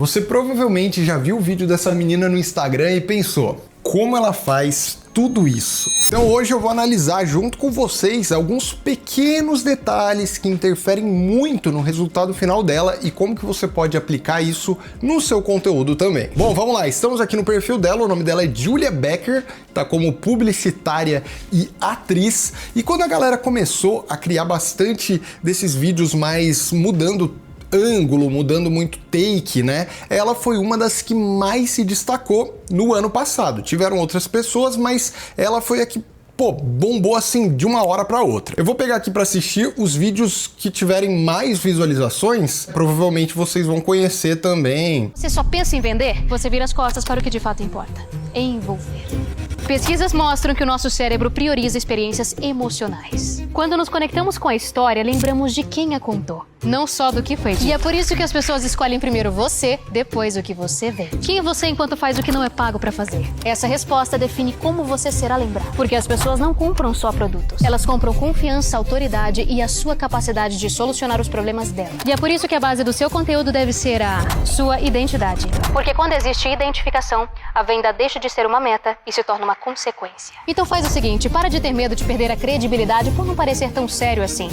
Você provavelmente já viu o vídeo dessa menina no Instagram e pensou, como ela faz tudo isso? Então hoje eu vou analisar junto com vocês alguns pequenos detalhes que interferem muito no resultado final dela e como que você pode aplicar isso no seu conteúdo também. Bom, vamos lá, estamos aqui no perfil dela, o nome dela é Julia Becker, tá como publicitária e atriz, e quando a galera começou a criar bastante desses vídeos mais mudando ângulo, mudando muito take, né? Ela foi uma das que mais se destacou no ano passado. Tiveram outras pessoas, mas ela foi a que, bombou assim de uma hora para outra. Eu vou pegar aqui para assistir os vídeos que tiverem mais visualizações, provavelmente vocês vão conhecer também. Você só pensa em vender? Você vira as costas para o que de fato importa: envolver. Pesquisas mostram que o nosso cérebro prioriza experiências emocionais. Quando nos conectamos com a história, lembramos de quem a contou, não só do que foi dito. E é por isso que as pessoas escolhem primeiro você, depois o que você vê. Quem é você enquanto faz o que não é pago pra fazer? Essa resposta define como você será lembrado. Porque as pessoas não compram só produtos. Elas compram confiança, autoridade e a sua capacidade de solucionar os problemas dela. E é por isso que a base do seu conteúdo deve ser a sua identidade. Porque quando existe identificação, a venda deixa de ser uma meta e se torna uma consequência. Então faz o seguinte, para de ter medo de perder a credibilidade por não parecer tão sério assim.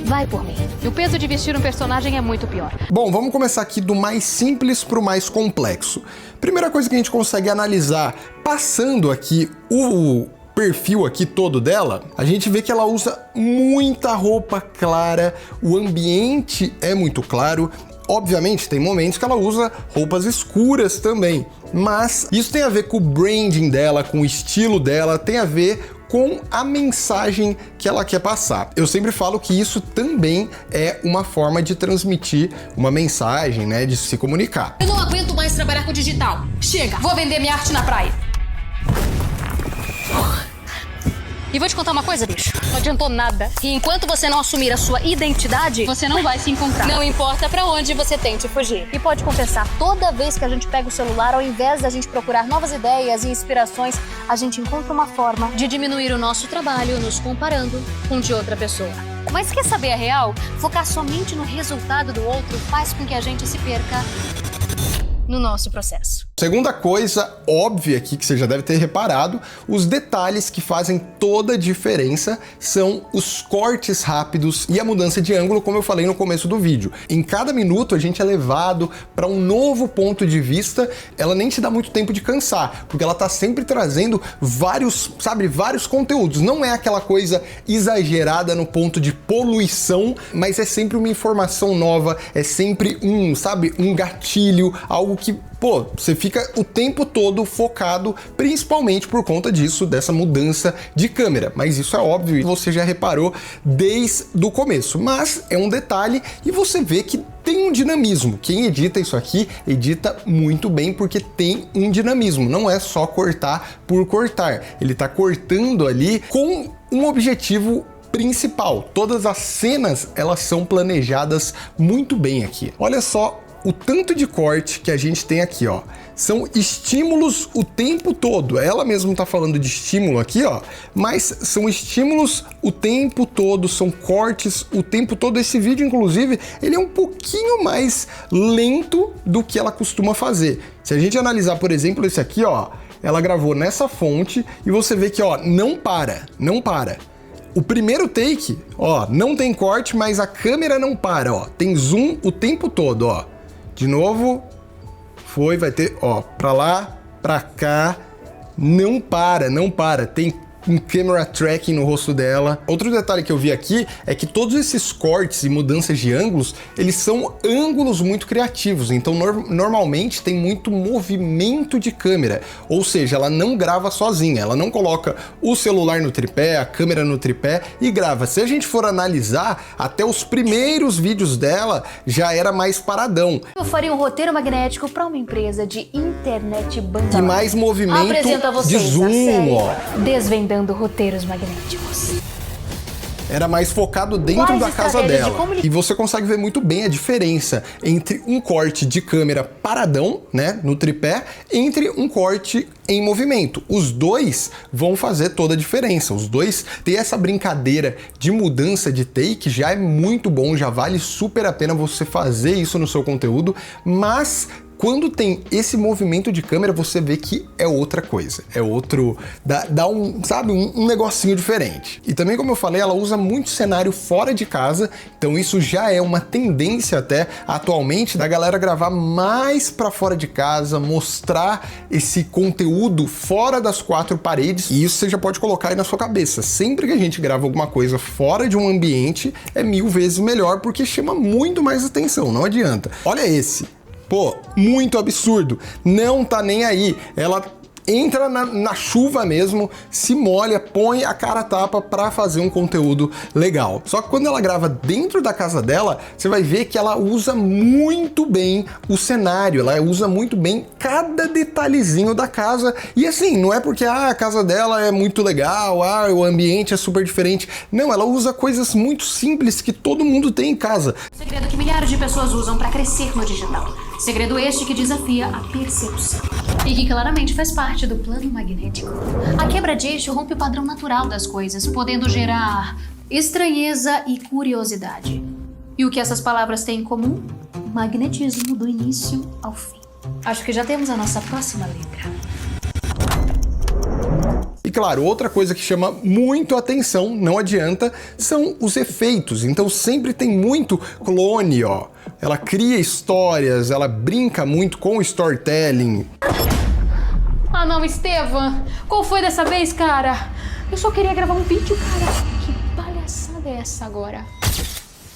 Vai por mim. E o peso de vestir um personagem é muito pior. Bom, vamos começar aqui do mais simples para o mais complexo. Primeira coisa que a gente consegue analisar, passando aqui o perfil aqui todo dela, a gente vê que ela usa muita roupa clara, o ambiente é muito claro. Obviamente, tem momentos que ela usa roupas escuras também, mas isso tem a ver com o branding dela, com o estilo dela, tem a ver com a mensagem que ela quer passar. Eu sempre falo que isso também é uma forma de transmitir uma mensagem, né, de se comunicar. Eu não aguento mais trabalhar com digital. Chega, vou vender minha arte na praia. E vou te contar uma coisa, bicho. Não adiantou nada. E enquanto você não assumir a sua identidade, você não vai se encontrar. Não importa pra onde você tente fugir. E pode confessar, toda vez que a gente pega o celular, ao invés da gente procurar novas ideias e inspirações, a gente encontra uma forma de diminuir o nosso trabalho nos comparando com o de outra pessoa. Mas quer saber a real? Focar somente no resultado do outro faz com que a gente se perca no nosso processo. Segunda coisa óbvia aqui, que você já deve ter reparado, os detalhes que fazem toda a diferença são os cortes rápidos e a mudança de ângulo, como eu falei no começo do vídeo. Em cada minuto a gente é levado para um novo ponto de vista, ela nem te dá muito tempo de cansar, porque ela tá sempre trazendo vários conteúdos. Não é aquela coisa exagerada no ponto de poluição, mas é sempre uma informação nova, é sempre um gatilho, algo que, você fica o tempo todo focado, principalmente por conta disso, dessa mudança de câmera. Mas isso é óbvio e você já reparou desde o começo. Mas é um detalhe e você vê que tem um dinamismo. Quem edita isso aqui, edita muito bem porque tem um dinamismo. Não é só cortar por cortar. Ele tá cortando ali com um objetivo principal. Todas as cenas, elas são planejadas muito bem aqui. Olha só o tanto de corte que a gente tem aqui, ó. São estímulos o tempo todo. Ela mesma tá falando de estímulo aqui, ó, mas são estímulos o tempo todo, são cortes o tempo todo. Esse vídeo, inclusive, ele é um pouquinho mais lento do que ela costuma fazer. Se a gente analisar, por exemplo, esse aqui, ó, ela gravou nessa fonte e você vê que, ó, não para. O primeiro take, ó, não tem corte, mas a câmera não para, ó. Tem zoom o tempo todo, ó. De novo, vai ter, ó, pra lá, pra cá, não para, tem um camera tracking no rosto dela. Outro detalhe que eu vi aqui é que todos esses cortes e mudanças de ângulos, eles são ângulos muito criativos, então normalmente tem muito movimento de câmera, ou seja, ela não grava sozinha, ela não coloca o celular no tripé, a câmera no tripé e grava. Se a gente for analisar, até os primeiros vídeos dela já era mais paradão. Eu faria um roteiro magnético para uma empresa de internet banda. E mais movimento de zoom, ó. Desvendando roteiros magnéticos. Era mais focado dentro da casa dela. E você consegue ver muito bem a diferença entre um corte de câmera paradão, né, no tripé, entre um corte em movimento. Os dois vão fazer toda a diferença. Os dois ter essa brincadeira de mudança de take já é muito bom, já vale super a pena você fazer isso no seu conteúdo, mas quando tem esse movimento de câmera, você vê que é outra coisa. É outro... dá um, sabe, um negocinho diferente. E também, como eu falei, ela usa muito cenário fora de casa, então isso já é uma tendência até atualmente da galera gravar mais para fora de casa, mostrar esse conteúdo fora das quatro paredes. E isso você já pode colocar aí na sua cabeça. Sempre que a gente grava alguma coisa fora de um ambiente, é 1000 vezes melhor, porque chama muito mais atenção, não adianta. Olha esse. Pô, muito absurdo. Não tá nem aí. Ela entra na chuva mesmo, se molha, põe a cara a tapa pra fazer um conteúdo legal. Só que quando ela grava dentro da casa dela, você vai ver que ela usa muito bem o cenário, ela usa muito bem cada detalhezinho da casa. E assim, não é porque a casa dela é muito legal, o ambiente é super diferente. Não, ela usa coisas muito simples que todo mundo tem em casa. Segredo que milhares de pessoas usam pra crescer no digital. Segredo este que desafia a percepção. E que claramente faz parte do plano magnético. A quebra de eixo rompe o padrão natural das coisas, podendo gerar estranheza e curiosidade. E o que essas palavras têm em comum? Magnetismo do início ao fim. Acho que já temos a nossa próxima letra. E claro, outra coisa que chama muito atenção, não adianta, são os efeitos. Então sempre tem muito clone, ó. Ela cria histórias, ela brinca muito com o storytelling. Ah não, Estevam! Qual foi dessa vez, cara? Eu só queria gravar um vídeo, cara. Que palhaçada é essa agora?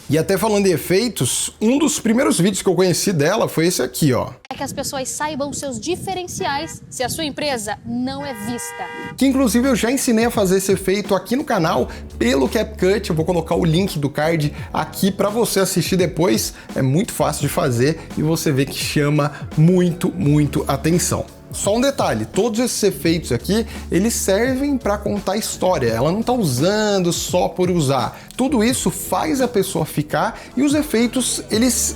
E até falando de efeitos, um dos primeiros vídeos que eu conheci dela foi esse aqui, ó. É que as pessoas saibam seus diferenciais se a sua empresa não é vista. Que inclusive eu já ensinei a fazer esse efeito aqui no canal pelo CapCut. Eu vou colocar o link do card aqui para você assistir depois. É muito fácil de fazer e você vê que chama muito atenção. Só um detalhe, todos esses efeitos aqui, eles servem para contar história, ela não está usando só por usar. Tudo isso faz a pessoa ficar e os efeitos, eles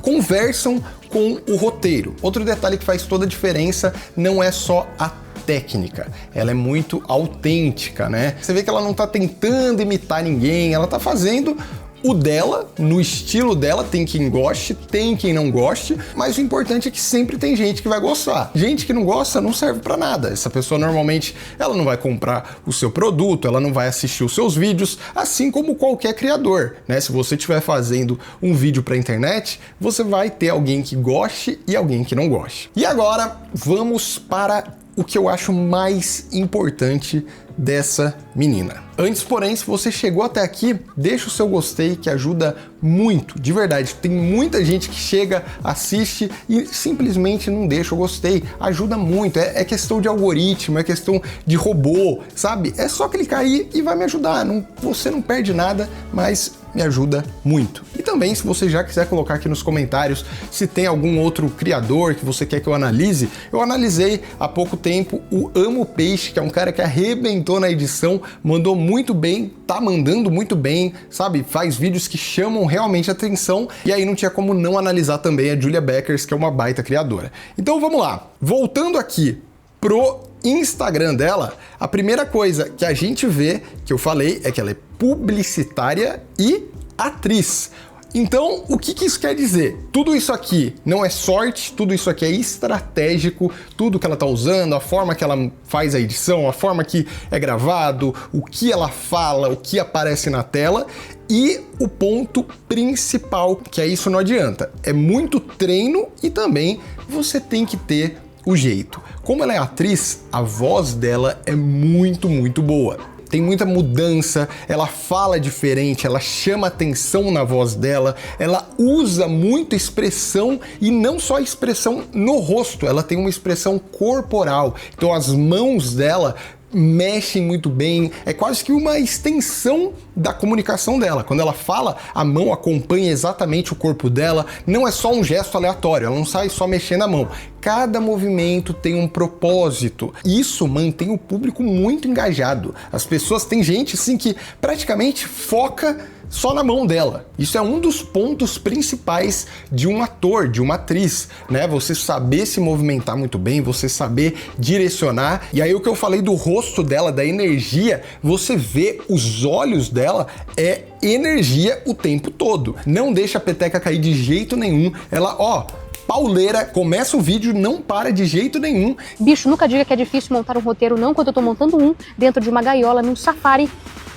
conversam com o roteiro. Outro detalhe que faz toda a diferença não é só a técnica, ela é muito autêntica, né? Você vê que ela não está tentando imitar ninguém, ela está fazendo o dela, no estilo dela, tem quem goste, tem quem não goste, mas o importante é que sempre tem gente que vai gostar. Gente que não gosta não serve pra nada. Essa pessoa normalmente, ela não vai comprar o seu produto, ela não vai assistir os seus vídeos, assim como qualquer criador, né? Se você estiver fazendo um vídeo pra internet, você vai ter alguém que goste e alguém que não goste. E agora, vamos para o que eu acho mais importante dessa menina. Antes, porém, se você chegou até aqui, deixa o seu gostei que ajuda muito, de verdade. Tem muita gente que chega, assiste e simplesmente não deixa o gostei. Ajuda muito, é questão de algoritmo, é questão de robô, sabe? É só clicar aí e vai me ajudar. Você não perde nada, mas me ajuda muito. E também, se você já quiser colocar aqui nos comentários se tem algum outro criador que você quer que eu analise, eu analisei há pouco tempo o Amo Peixe, que é um cara que arrebentou na edição, mandou muito bem, tá mandando muito bem, sabe? Faz vídeos que chamam realmente atenção, e aí não tinha como não analisar também a Julia Beckers, que é uma baita criadora. Então vamos lá, voltando aqui pro Instagram dela, a primeira coisa que a gente vê, que eu falei, é que ela é publicitária e atriz. Então, o que isso quer dizer? Tudo isso aqui não é sorte, tudo isso aqui é estratégico, tudo que ela tá usando, a forma que ela faz a edição, a forma que é gravado, o que ela fala, o que aparece na tela. E o ponto principal, que é isso não adianta, é muito treino e também você tem que ter o jeito. Como ela é atriz, a voz dela é muito boa. Tem muita mudança, ela fala diferente, ela chama atenção na voz dela, ela usa muita expressão e não só expressão no rosto, ela tem uma expressão corporal. Então as mãos dela mexem muito bem, é quase que uma extensão da comunicação dela. Quando ela fala, a mão acompanha exatamente o corpo dela, não é só um gesto aleatório, ela não sai só mexendo a mão. Cada movimento tem um propósito. Isso mantém o público muito engajado. As pessoas, tem gente assim que praticamente foca só na mão dela. Isso é um dos pontos principais de um ator, de uma atriz, né? Você saber se movimentar muito bem, você saber direcionar. E aí o que eu falei do rosto dela, da energia, você vê os olhos dela, é energia o tempo todo. Não deixa a peteca cair de jeito nenhum. Ela, ó, pauleira, começa o vídeo, não para de jeito nenhum. Bicho, nunca diga que é difícil montar um roteiro, não, quando eu tô montando um dentro de uma gaiola num safari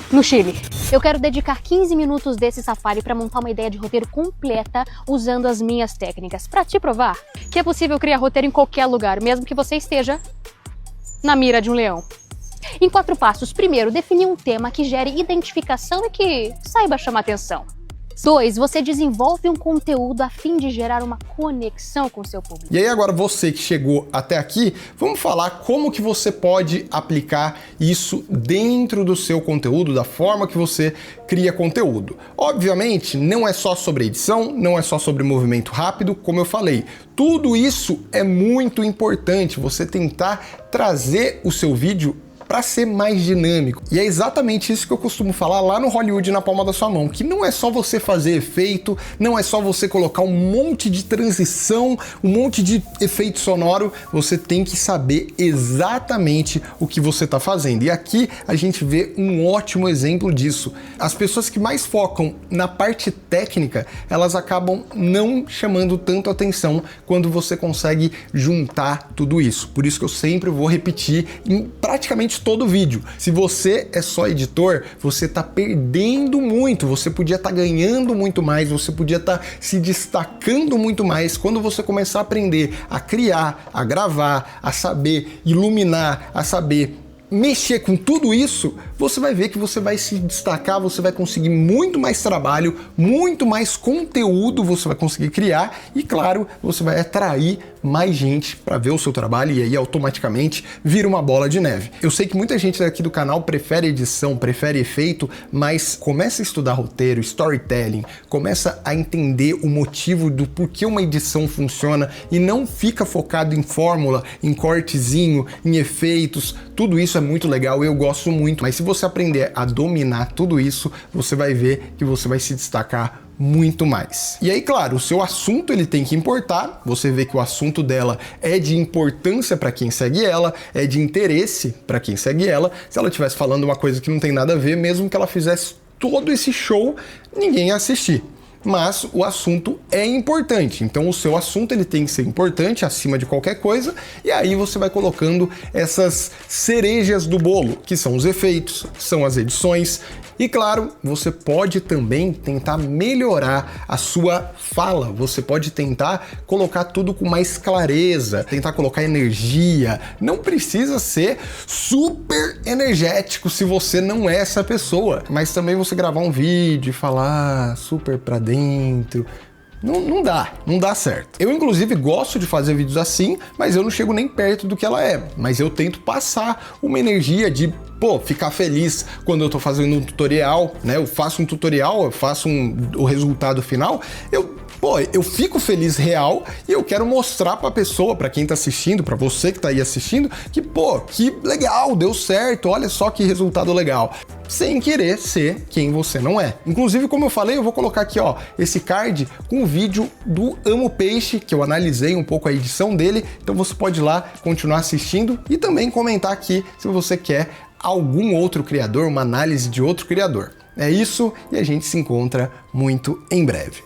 no Chile. Eu quero dedicar 15 minutos desse safari para montar uma ideia de roteiro completa usando as minhas técnicas, para te provar que é possível criar roteiro em qualquer lugar, mesmo que você esteja na mira de um leão. Em 4 passos. Primeiro, definir um tema que gere identificação e que saiba chamar atenção. 2, você desenvolve um conteúdo a fim de gerar uma conexão com o seu público. E aí agora você que chegou até aqui, vamos falar como que você pode aplicar isso dentro do seu conteúdo, da forma que você cria conteúdo. Obviamente, não é só sobre edição, não é só sobre movimento rápido, como eu falei. Tudo isso é muito importante, você tentar trazer o seu vídeo para ser mais dinâmico. E é exatamente isso que eu costumo falar lá no Hollywood na palma da sua mão, que não é só você fazer efeito, não é só você colocar um monte de transição, um monte de efeito sonoro, você tem que saber exatamente o que você está fazendo. E aqui a gente vê um ótimo exemplo disso. As pessoas que mais focam na parte técnica, elas acabam não chamando tanto atenção quando você consegue juntar tudo isso. Por isso que eu sempre vou repetir em praticamente todo vídeo. Se você é só editor, você tá perdendo muito, você podia estar ganhando muito mais, você podia estar se destacando muito mais quando você começar a aprender a criar, a gravar, a saber iluminar, a saber mexer com tudo isso, você vai ver que você vai se destacar, você vai conseguir muito mais trabalho, muito mais conteúdo você vai conseguir criar e, claro, você vai atrair mais gente para ver o seu trabalho e aí automaticamente vira uma bola de neve. Eu sei que muita gente aqui do canal prefere edição, prefere efeito, mas começa a estudar roteiro, storytelling, começa a entender o motivo do porquê uma edição funciona e não fica focado em fórmula, em cortezinho, em efeitos. Tudo isso é muito legal, eu gosto muito, mas se você aprender a dominar tudo isso, você vai ver que você vai se destacar muito mais. E aí, claro, o seu assunto ele tem que importar, você vê que o assunto dela é de importância para quem segue ela, é de interesse para quem segue ela. Se ela estivesse falando uma coisa que não tem nada a ver, mesmo que ela fizesse todo esse show, ninguém ia assistir. Mas o assunto é importante, então o seu assunto ele tem que ser importante acima de qualquer coisa, e aí você vai colocando essas cerejas do bolo, que são os efeitos, são as edições, e claro, você pode também tentar melhorar a sua fala, você pode tentar colocar tudo com mais clareza, tentar colocar energia, não precisa ser super energético se você não é essa pessoa, mas também você gravar um vídeo e falar super pra dentro, não dá certo. Eu inclusive gosto de fazer vídeos assim, mas eu não chego nem perto do que ela é, mas eu tento passar uma energia de ficar feliz quando eu tô fazendo um tutorial, né? Eu faço um tutorial, eu faço o resultado final, eu fico feliz real e eu quero mostrar pra pessoa, pra quem tá assistindo, pra você que tá aí assistindo, que que legal, deu certo, olha só que resultado legal. Sem querer ser quem você não é. Inclusive, como eu falei, eu vou colocar aqui, esse card com o vídeo do Amo Peixe, que eu analisei um pouco a edição dele, então você pode ir lá continuar assistindo e também comentar aqui se você quer algum outro criador, uma análise de outro criador. É isso e a gente se encontra muito em breve.